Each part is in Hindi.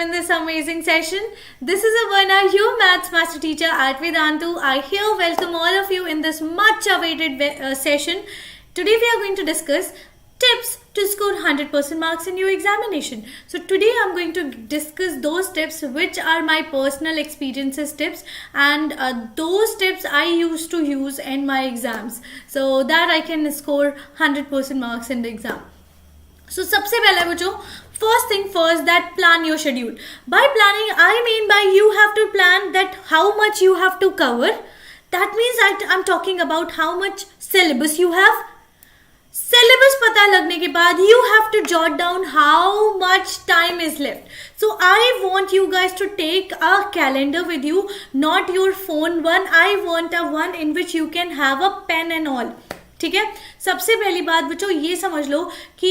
in this amazing session. This is Avarna, your maths master teacher at Vedantu. I here welcome all of you in this much awaited session. Today we are going to discuss tips to score 100% marks in your examination. So today I'm going to discuss those tips which are my personal experiences tips, and those tips I used to use in my exams so that I can score 100% marks in the exam. So सबसे पहले बच्चों, first thing first, that plan your schedule. By planning I mean by you have to plan that how much you have to cover. That means I'm talking about how much syllabus you have. Syllabus पता लगने के बाद you have to jot down how much time is left. So I want you guys to take a calendar with you, not your phone one. I want a one in which you can have a pen and all. ठीक है. सबसे पहली बात बच्चों ये समझ लो कि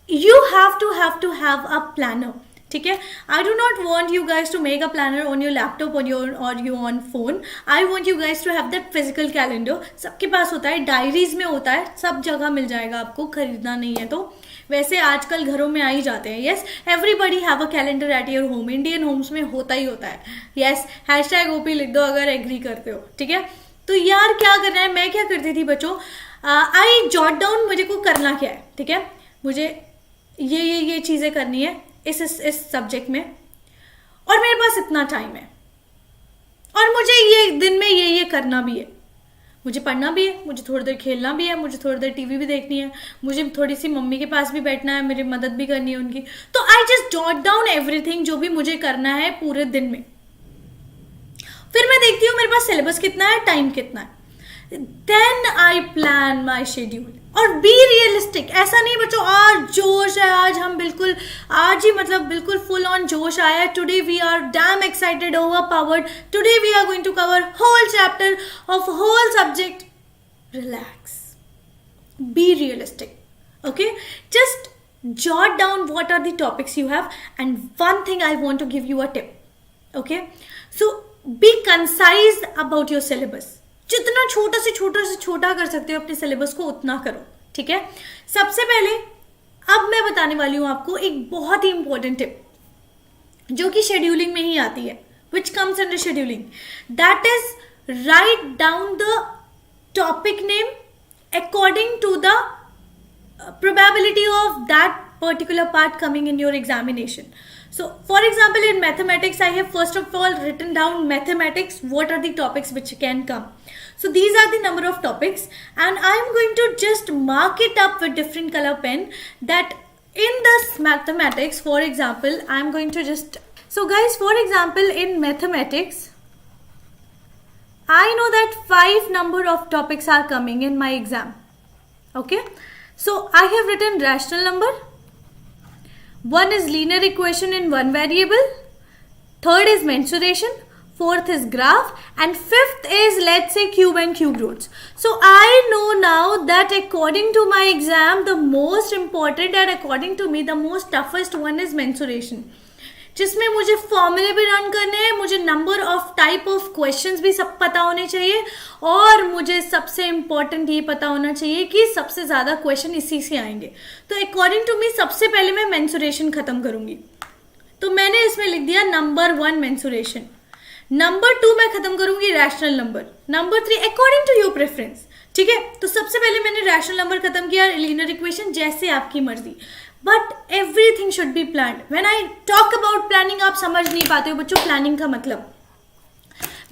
you have to have a planner. ठीक है. I do not want you guys to make a planner on your laptop or you on phone. I want you guys to have that physical calendar. सबके पास होता है, डायरीज में होता है, सब जगह मिल जाएगा आपको, खरीदना नहीं है तो. वैसे आजकल घरों में आ ही जाते हैं. Yes, everybody have a calendar at your home. Indian homes में होता ही होता है. यस, #OP लिख दो अगर एग्री करते हो. ठीक है. तो यार क्या करना है, मैं क्या करती थी बच्चों, आई जॉट डाउन मुझे को करना क्या है. ठीक है. मुझे ये चीज़ें करनी है इस सब्जेक्ट में, और मेरे पास इतना टाइम है, और मुझे ये दिन में ये करना भी है. मुझे पढ़ना भी है, मुझे थोड़ी देर खेलना भी है, मुझे थोड़ी देर टीवी भी देखनी है, मुझे थोड़ी सी मम्मी के पास भी बैठना है, मेरी मदद भी करनी है उनकी. तो I just jot down everything जो भी मुझे करना है पूरे दिन में. फिर मैं देखती हूँ मेरे पास सिलेबस कितना है, टाइम कितना है. Then I plan my schedule. और बी रियलिस्टिक. ऐसा नहीं बच्चों आज जोश है, आज हम बिल्कुल आज ही मतलब बिल्कुल फुल ऑन जोश आया है. Today we are damn excited, over powered. Today we are going to cover whole chapter of whole subject. Relax, be realistic. Okay, just jot down what are the topics you have, and one thing I want to give you a tip. Okay, so be concise about your syllabus. जितना छोटा से छोटा कर सकते हो अपने सिलेबस को उतना करो. ठीक है. सबसे पहले अब मैं बताने वाली हूं आपको एक बहुत ही इंपॉर्टेंट टिप जो कि शेड्यूलिंग में ही आती है, which comes under scheduling. That is write down the topic name according to the probability of that particular part coming in your examination. So for example, in mathematics I have first of all written down mathematics, what are the topics which can come. So these are the number of topics, and I am going to just mark it up with different color pen, that in this mathematics, for example, I am going to just, so guys, for example, in mathematics I know that 5 number of topics are coming in my exam. Okay, so I have written rational number, one is linear equation in one variable, third is mensuration, fourth is graph, and fifth is, let's say, cube and cube roots. So I know now that according to my exam the most important and according to me the most toughest one is mensuration, जिसमें मुझे फॉर्मूले भी रन करने हैं, मुझे number of type of questions भी सब पता होने चाहिए, और मुझे सबसे इम्पॉर्टेंट ये पता होना चाहिए कि सबसे ज़्यादा क्वेश्चन इसी से आएंगे. तो अकॉर्डिंग टू मी सबसे पहले मैं मेंसुरेशन खत्म करूंगी. तो मैंने इसमें लिख दिया नंबर 1 मेंसुरेशन. नंबर 2 मैं खत्म करूंगी rational number. Number 3 according to your preference. ठीक है. तो सबसे पहले मैंने रैशनल नंबर खत्म किया, लीनियर इक्वेशन जैसे आपकी मर्जी. But everything should be planned. When I talk about planning आप समझ नहीं पाते हो बच्चों प्लानिंग का मतलब.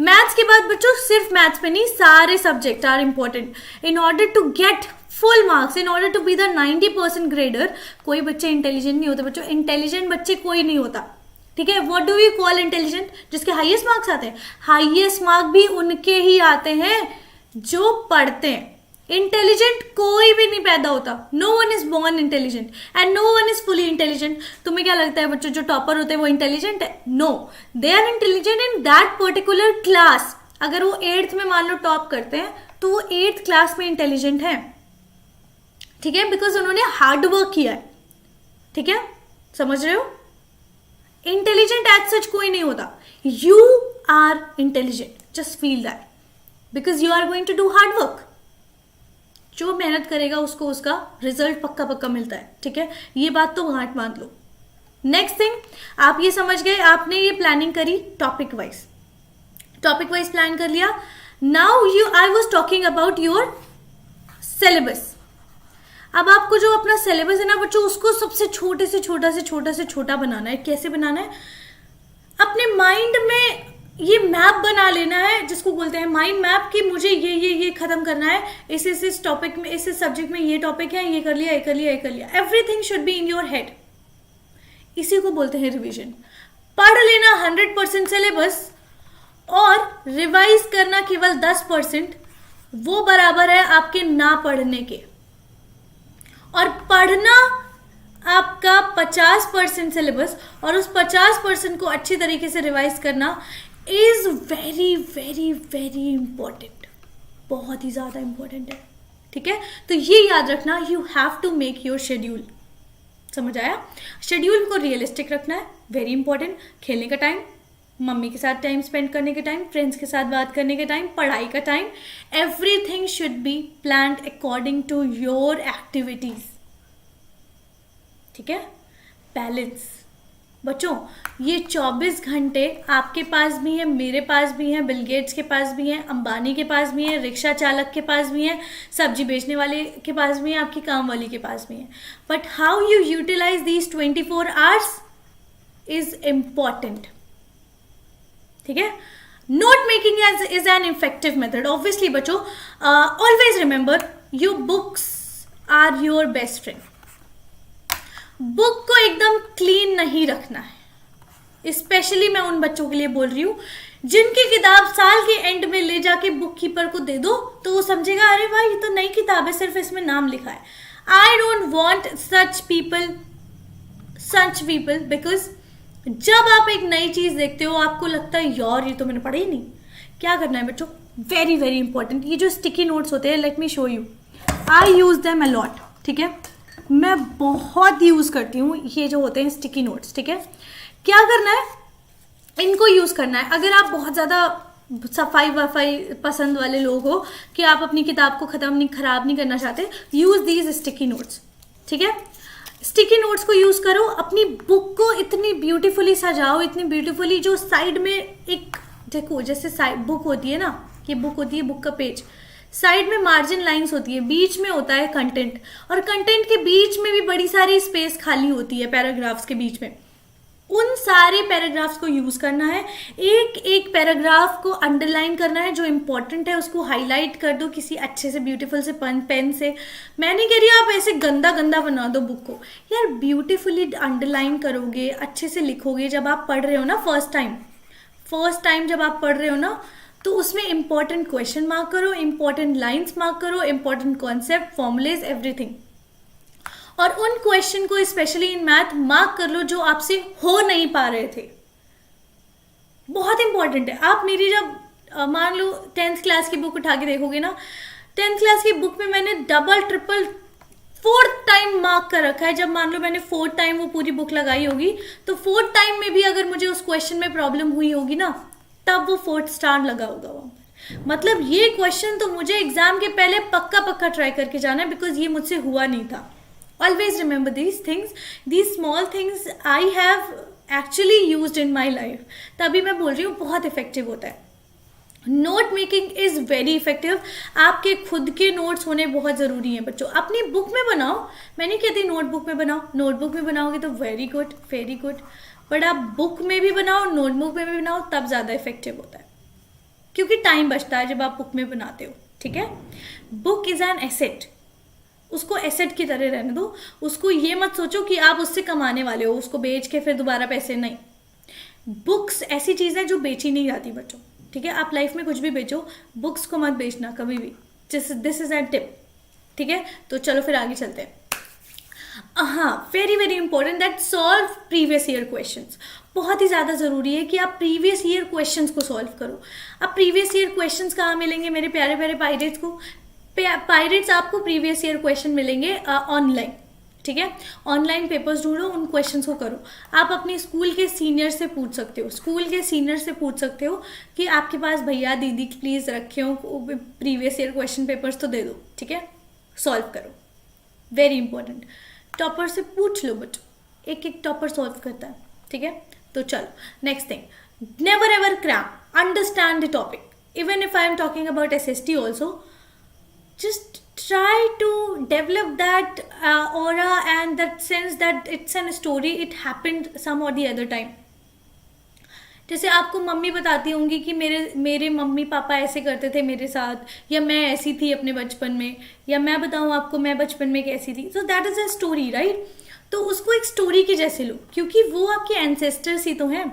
मैथ्स के बाद बच्चों सिर्फ मैथ्स पे नहीं, सारे subject are important in order to get full marks, in order to be the 90% grader. कोई बच्चे इंटेलिजेंट नहीं होते बच्चों, इंटेलिजेंट बच्चे कोई नहीं होता. ठीक है. What do we call intelligent? जिसके हाईएस्ट मार्क्स आते हैं. हाईएस्ट मार्क भी उनके ही आते हैं जो पढ़ते हैं. इंटेलिजेंट कोई भी नहीं पैदा होता. No one is born intelligent and no one is fully intelligent. तुम्हें क्या लगता है बच्चों जो टॉपर होते हैं वो इंटेलिजेंट है? No, they are intelligent in that particular class. अगर वो 8th में मान लो टॉप करते हैं तो वो 8th क्लास में इंटेलिजेंट है. ठीक है. बिकॉज उन्होंने हार्ड वर्क किया है. ठीक है. समझ रहे हो? इंटेलिजेंट एज सच कोई नहीं होता. You are intelligent, just feel that, because you are going to do hard work. जो मेहनत करेगा उसको उसका रिजल्ट पक्का मिलता है. ठीक है. ये बात तो गांठ बांध लो. नेक्स्ट थिंग, आप ये समझ गए, आपने ये प्लानिंग करी टॉपिक वाइज प्लान कर लिया. Now I was talking about your syllabus. अब आपको जो अपना सिलेबस है ना बच्चों, उसको सबसे छोटे से छोटा बनाना है. कैसे बनाना है? अपने माइंड में ये मैप बना लेना है, जिसको बोलते हैं माइंड मैप, कि मुझे ये खत्म करना है, इस टॉपिक में, इस सब्जेक्ट में ये टॉपिक है, ये कर लिया. Everything should be in your head. इसी को बोलते हैं रिवीजन. पढ़ लेना 100% सिलेबस और रिवाइज करना केवल 10%, वो बराबर है आपके ना पढ़ने के. और पढ़ना आपका 50% सिलेबस और उस 50% को अच्छी तरीके से रिवाइज करना is very very very important. बहुत ही ज्यादा इंपॉर्टेंट है. ठीक है, तो ये याद रखना, you have to make your schedule. समझ आया? शेड्यूल को रियलिस्टिक रखना है, वेरी इंपॉर्टेंट. खेलने का टाइम, मम्मी के साथ टाइम स्पेंड करने के टाइम, फ्रेंड्स के साथ बात करने के टाइम, पढ़ाई का time, everything should be planned according to your activities. ठीक है, बैलेंस. बच्चों, ये 24 घंटे आपके पास भी हैं, मेरे पास भी हैं, बिल गेट्स के पास भी हैं, अंबानी के पास भी हैं, रिक्शा चालक के पास भी हैं, सब्जी बेचने वाले के पास भी हैं, आपकी काम वाली के पास भी हैं. But how you utilize these 24 hours is important. ठीक है, note making is an effective method. Obviously बच्चों, always remember your books are your best friend. Book को एकदम क्लीन नहीं रखना है. स्पेशली मैं उन बच्चों के लिए बोल रही हूं जिनकी किताब साल के एंड में ले जाके बुक कीपर को दे दो तो वो समझेगा अरे भाई ये तो नई किताब है, सिर्फ इसमें नाम लिखा है. I don't want such people, because जब आप एक नई चीज देखते हो आपको लगता है यार ये तो मैंने पढ़ा ही नहीं. क्या करना है बच्चों? Very very important. ये जो स्टिकी नोट्स होते हैं, let me show you. I use them a lot. ठीक है, मैं बहुत यूज करती हूँ ये जो होते हैं स्टिकी नोट्स. ठीक है, क्या करना है? इनको यूज करना है. अगर आप बहुत ज्यादा सफाई वफाई पसंद वाले लोग हो कि आप अपनी किताब को खराब नहीं करना चाहते, यूज दीज स्टिकी नोट्स. ठीक है, स्टिकी नोट्स को यूज करो. अपनी बुक को इतनी ब्यूटीफुली सजाओ, इतनी ब्यूटीफुली, जो साइड में एक देखो, जैसे साइड बुक होती है ना, ये बुक होती है, बुक का पेज, साइड में मार्जिन लाइंस होती है, बीच में होता है कंटेंट, और कंटेंट के बीच में भी बड़ी सारी स्पेस खाली होती है पैराग्राफ्स के बीच में. उन सारे पैराग्राफ्स को यूज करना है. एक एक पैराग्राफ को अंडरलाइन करना है, जो इंपॉर्टेंट है उसको हाईलाइट कर दो किसी अच्छे से ब्यूटीफुल से पेन से. मैं नहीं कह रही आप ऐसे गंदा बना दो बुक को, यार ब्यूटीफुली अंडरलाइन करोगे, अच्छे से लिखोगे. जब आप पढ़ रहे हो ना फर्स्ट टाइम जब आप पढ़ रहे हो ना, तो उसमें इंपॉर्टेंट क्वेश्चन मार्क करो, इंपॉर्टेंट लाइंस मार्क करो, इंपॉर्टेंट कॉन्सेप्ट, फॉर्मुलेज, एवरीथिंग. और उन क्वेश्चन को स्पेशली इन मैथ मार्क कर लो जो आपसे हो नहीं पा रहे थे. बहुत इंपॉर्टेंट है. आप मेरी जब मान लो 10th क्लास की बुक उठा के देखोगे ना, 10th क्लास की बुक में मैंने double triple 4th time mark कर रखा है. जब मान लो मैंने 4th टाइम वो पूरी बुक लगाई होगी, तो 4th टाइम में भी अगर मुझे उस क्वेश्चन में प्रॉब्लम हुई होगी ना, तब वो 4th स्टार लगा होगा वहां पर. मतलब ये क्वेश्चन तो मुझे एग्जाम के पहले पक्का ट्राई करके जाना है, बिकॉज ये मुझसे हुआ नहीं था. Always remember these things, these small things I have actually used in my life. तभी मैं बोल रही हूँ बहुत इफेक्टिव होता है. Note making is very effective. आपके खुद के नोट्स होने बहुत जरूरी हैं बच्चों. अपनी बुक में बनाओ, मैं नहीं कहती नोटबुक में बनाओ, नोटबुक में बनाओगे तो वेरी गुड, बट आप बुक में भी बनाओ, नोटबुक में भी बनाओ, तब ज्यादा इफेक्टिव होता है, क्योंकि टाइम बचता है जब आप बुक में बनाते हो. ठीक है, बुक इज एन एसेट. उसको एसेट की तरह रहने दो. उसको ये मत सोचो कि आप उससे कमाने वाले हो, उसको बेच के फिर दोबारा पैसे, नहीं. बुक्स ऐसी चीज है जो बेची नहीं जाती बच्चों. ठीक है, आप लाइफ में कुछ भी बेचो, बुक्स को मत बेचना कभी भी. This is an tip. ठीक है, तो चलो फिर आगे चलते हैं. हाँ, very very important that solve previous year questions. बहुत ही ज़्यादा ज़रूरी है कि आप प्रीवियस ईयर क्वेश्चंस को सॉल्व करो. अब प्रीवियस ईयर क्वेश्चंस कहाँ मिलेंगे मेरे प्यारे प्यारे पायरेट्स को? पायरेट्स आपको प्रीवियस ईयर क्वेश्चन मिलेंगे ऑनलाइन. ठीक है, ऑनलाइन पेपर्स ढूंढो, उन क्वेश्चंस को करो. आप अपने स्कूल के सीनियर से पूछ सकते हो, कि आपके पास भैया दीदी प्लीज़ रखे हो प्रीवियस ईयर क्वेश्चन पेपर्स, तो दे दो. ठीक है, सॉल्व करो. Very important. टॉपर से पूछ लो बच्चों, एक एक टॉपर सॉल्व करता है, ठीक है। तो चलो next thing, never ever cram, understand the topic. Even if I am talking about SST also, just try to develop that aura and that sense that it's an story, it happened some or the other time. जैसे आपको मम्मी बताती होंगी कि मेरे मम्मी पापा ऐसे करते थे मेरे साथ, या मैं ऐसी थी अपने बचपन में, या मैं बताऊं आपको मैं बचपन में कैसी थी। So that is a story, right. तो उसको एक स्टोरी के जैसे लो, क्योंकि वो आपके एंसेस्टर्स ही तो हैं।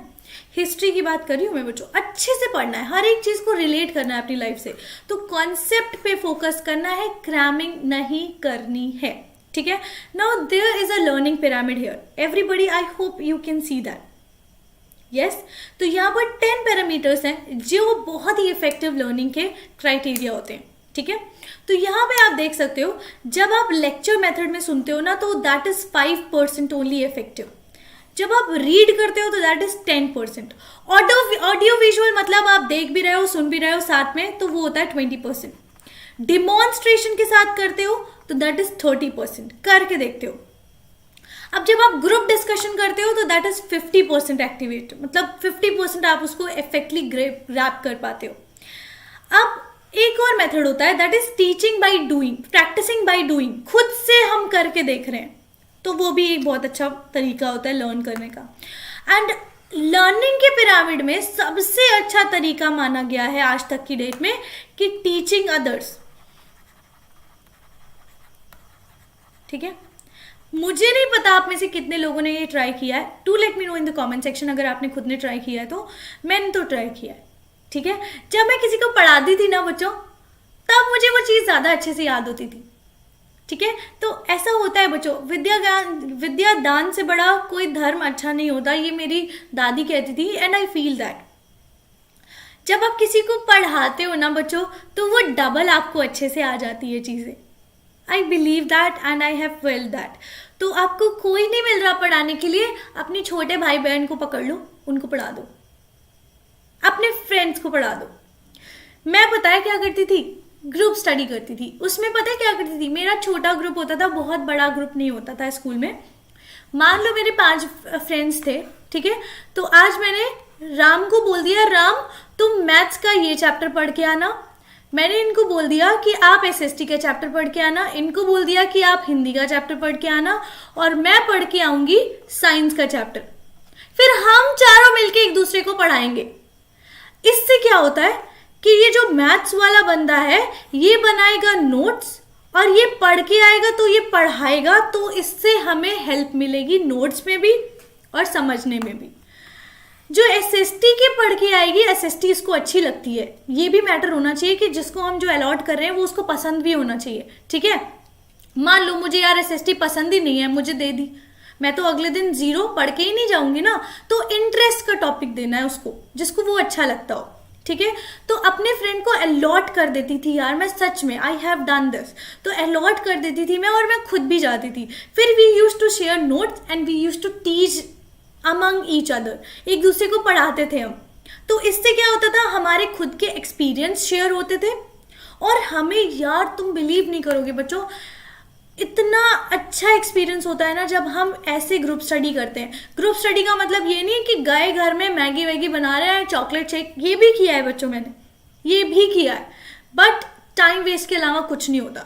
हिस्ट्री की बात कर रही हूँ मैं बच्चों, अच्छे से पढ़ना है, हर एक चीज़ को रिलेट करना है अपनी लाइफ से। तो कॉन्सेप्ट पे फोकस करना है, क्रैमिंग नहीं करनी है, ठीक है। Now there is a learning pyramid here, everybody, I hope you can see that. Yes, तो यहाँ पर 10 पैरामीटर्स हैं जो बहुत ही इफेक्टिव लर्निंग के क्राइटेरिया होते हैं, ठीक है। तो यहाँ पे आप देख सकते हो, जब आप लेक्चर मेथड में सुनते हो ना, तो दैट इज 5% ओनली इफेक्टिव। जब आप रीड करते हो तो दैट इज 10%। ऑडियो विजुअल मतलब आप देख भी रहे हो, सुन भी रहे हो साथ में, तो वो होता है 20%। डिमॉन्स्ट्रेशन के साथ करते हो तो दैट इज 30%, करके देखते हो। अब जब आप ग्रुप डिस्कशन करते हो तो दैट इज 50% एक्टिवेट, मतलब 50% आप उसको इफेक्टली ग्रैब कर पाते हो। अब एक और मेथड होता है, that is teaching by doing, practising by doing, खुद से हम करके देख रहे हैं, तो वो भी एक बहुत अच्छा तरीका होता है लर्न करने का। एंड लर्निंग के पिरामिड में सबसे अच्छा तरीका माना गया है आज तक की डेट में कि टीचिंग अदर्स, ठीक है। मुझे नहीं पता आप में से कितने लोगों ने ये ट्राई किया है, do let me know in the comment section अगर आपने खुद ने ट्राई किया है तो। मैंने तो ट्राई किया है, ठीक है। जब मैं किसी को पढ़ाती थी ना बच्चों, तब मुझे वो चीज़ ज़्यादा अच्छे से याद होती थी, ठीक है। तो ऐसा होता है बच्चों, विद्या दान से बड़ा कोई धर्म अच्छा नहीं होता, ये मेरी दादी कहती थी, एंड आई फील दैट। जब आप किसी को पढ़ाते हो ना बच्चों, तो वो डबल आपको अच्छे से आ जाती है चीज़ें। I believe that and I have felt that. तो आपको कोई नहीं मिल रहा पढ़ाने के लिए, अपने छोटे भाई बहन को पकड़ लो, उनको पढ़ा दो, अपने फ्रेंड्स को पढ़ा दो। मैं पता है क्या करती थी, ग्रुप स्टडी करती थी। उसमें पता है क्या करती थी, मेरा छोटा ग्रुप होता था, बहुत बड़ा ग्रुप नहीं होता था स्कूल में। मान लो मेरे 5 फ्रेंड्स थे, ठीक है। तो आज मैंने राम को बोल दिया, राम तुम मैथ्स का ये चैप्टर पढ़ के आना। मैंने इनको बोल दिया कि आप SST का चैप्टर पढ़ के आना, इनको बोल दिया कि आप हिंदी का चैप्टर पढ़ के आना, और मैं पढ़ के आऊंगी साइंस का चैप्टर। फिर हम चारों मिलके एक दूसरे को पढ़ाएंगे। इससे क्या होता है कि ये जो मैथ्स वाला बंदा है, ये बनाएगा नोट्स और ये पढ़ के आएगा, तो ये पढ़ाएगा, तो इससे हमें हेल्प मिलेगी नोट्स में भी और समझने में भी। जो SST के पढ़ के आएगी, SST इसको अच्छी लगती है, ये भी मैटर होना चाहिए कि जिसको हम जो अलॉट कर रहे हैं वो उसको पसंद भी होना चाहिए, ठीक है। मान लो मुझे यार SST पसंद ही नहीं है, मुझे दे दी, मैं तो अगले दिन 0 पढ़ के ही नहीं जाऊंगी ना। तो इंटरेस्ट का टॉपिक देना है उसको, जिसको वो अच्छा लगता हो, ठीक है। तो अपने फ्रेंड को अलॉट कर देती थी यार, मैं सच में आई हैव डन दिस, तो अलॉट कर देती थी मैं, और मैं खुद भी जाती थी। फिर we use to share notes and we use to teach among each other, एक दूसरे को पढ़ाते थे हम। तो इससे क्या होता था, हमारे खुद के एक्सपीरियंस शेयर होते थे, और हमें यार तुम बिलीव नहीं करोगे बच्चों, इतना अच्छा एक्सपीरियंस होता है ना जब हम ऐसे ग्रुप स्टडी करते हैं। ग्रुप स्टडी का मतलब ये नहीं है कि गए घर में मैगी वैगी बना रहे हैं, चॉकलेट शेक, ये भी किया है बच्चों, मैंने ये भी किया है, बट टाइम वेस्ट के अलावा कुछ नहीं होता।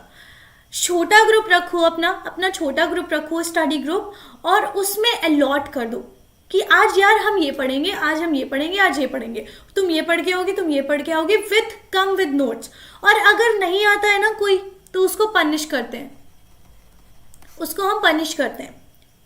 छोटा ग्रुप रखो, अपना छोटा ग्रुप रखो, स्टडी ग्रुप, और उसमें अलॉट कर दो कि आज यार हम ये पढ़ेंगे, आज हम ये पढ़ेंगे, आज ये पढ़ेंगे, तुम ये पढ़ के आओगे, तुम ये पढ़ के आओगे, विद नोट्स। और अगर नहीं आता है ना कोई, तो उसको पनिश करते हैं, उसको हम पनिश करते हैं,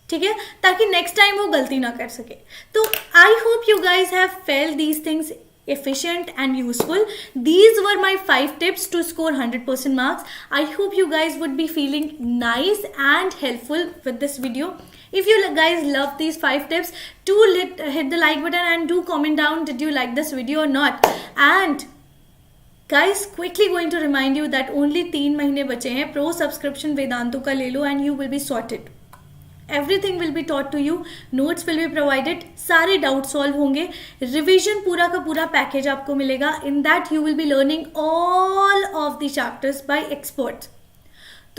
ठीक है, ताकि नेक्स्ट टाइम वो गलती ना कर सके। तो आई hope you guys have felt these things efficient and useful. These were my 5 tips to score 100% marks. I hope you guys would be feeling nice and helpful with this video. If you guys love these 5 tips, do hit the like button and do comment down did you like this video or not. And guys, quickly going to remind you that only 3 महीने बचे हैं। Pro subscription वेदांतों का ले लो and you will be sorted. Everything will be taught to you, notes will be provided, सारे डाउट सॉल्व होंगे, रिविजन पूरा का पूरा पैकेज आपको मिलेगा। In that you will be learning all of the chapters by experts.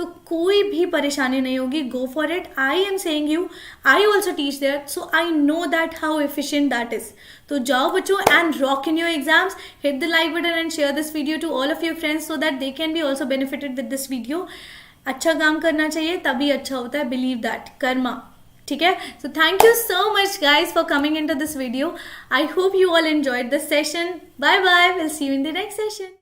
तो कोई भी परेशानी नहीं होगी. Go for it. I am saying you, I also teach there, so I know that how efficient that is. तो जाओ बच्चों and rock in your exams. Hit the like button and share this video to all of your friends so that they can be also benefited with this video. अच्छा काम करना चाहिए तभी अच्छा होता है. Believe that. कर्मा. ठीक है. So thank you so much guys for coming into this video. I hope you all enjoyed this session. Bye bye. Will see you in the next session.